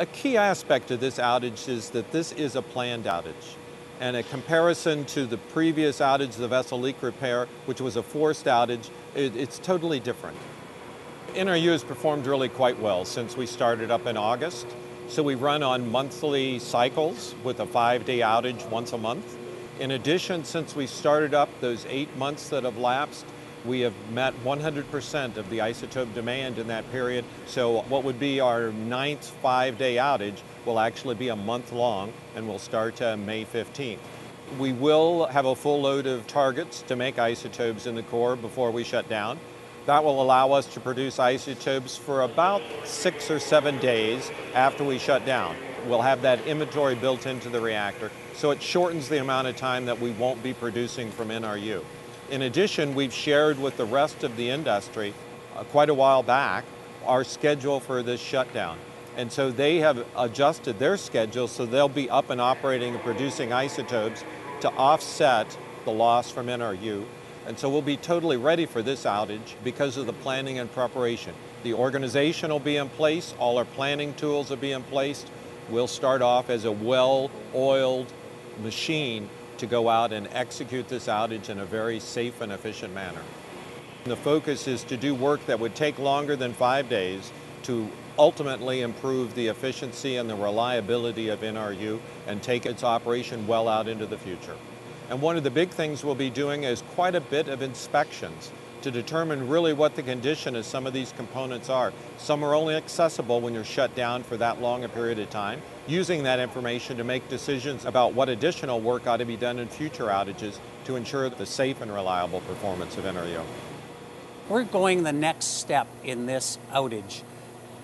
A key aspect of this outage is that this is a planned outage. And a comparison to the previous outage, the vessel leak repair, which was a forced outage, it's totally different. NRU has performed really quite well since we started up in August. So we run on monthly cycles with a 5-day outage once a month. In addition, since we started up those 8 months that have lapsed, we have met 100% of the isotope demand in that period. So what would be our 9th 5-day outage will actually be a month long and will start May 15th. We will have a full load of targets to make isotopes in the core before we shut down. That will allow us to produce isotopes for about 6 or 7 days after we shut down. We'll have that inventory built into the reactor, so it shortens the amount of time that we won't be producing from NRU. In addition, we've shared with the rest of the industry quite a while back our schedule for this shutdown. And so they have adjusted their schedule so they'll be up and operating and producing isotopes to offset the loss from NRU. And so we'll be totally ready for this outage because of the planning and preparation. The organization will be in place, all our planning tools will be in place. We'll start off as a well-oiled machine to go out and execute this outage in a very safe and efficient manner. The focus is to do work that would take longer than 5 days to ultimately improve the efficiency and the reliability of NRU and take its operation well out into the future. And one of the big things we'll be doing is quite a bit of inspections to determine really what the condition of some of these components are. Some are only accessible when you're shut down for that long a period of time, using that information to make decisions about what additional work ought to be done in future outages to ensure the safe and reliable performance of NRU. We're going the next step in this outage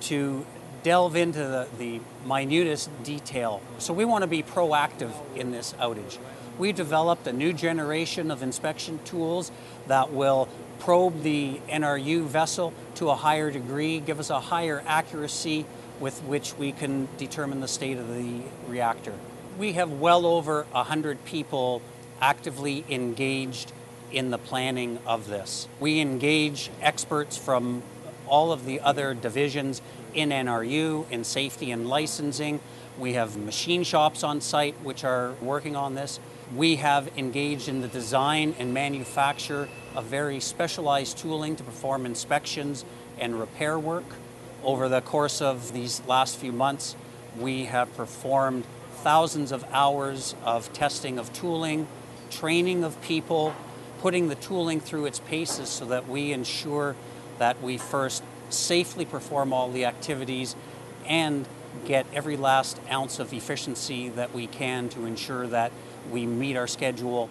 to delve into the minutest detail. So we want to be proactive in this outage. We developed a new generation of inspection tools that will probe the NRU vessel to a higher degree, give us a higher accuracy with which we can determine the state of the reactor. We have well over 100 people actively engaged in the planning of this. We engage experts from all of the other divisions in NRU, in safety and licensing. We have machine shops on site which are working on this. We have engaged in the design and manufacture of very specialized tooling to perform inspections and repair work. Over the course of these last few months, we have performed thousands of hours of testing of tooling, training of people, putting the tooling through its paces so that we ensure that we first safely perform all the activities and get every last ounce of efficiency that we can to ensure that we meet our schedule.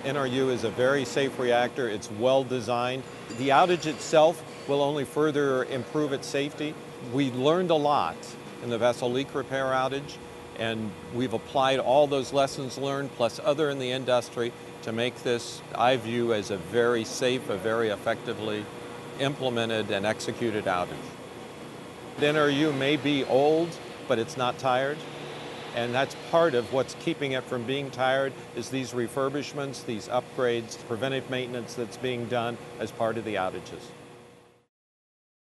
NRU is a very safe reactor. It's well designed. The outage itself will only further improve its safety. We learned a lot in the vessel leak repair outage, and we've applied all those lessons learned plus other in the industry to make this, I view, as a very safe, a very effectively implemented and executed outage. The NRU may be old, but it's not tired. And that's part of what's keeping it from being tired is these refurbishments, these upgrades, preventive maintenance that's being done as part of the outages.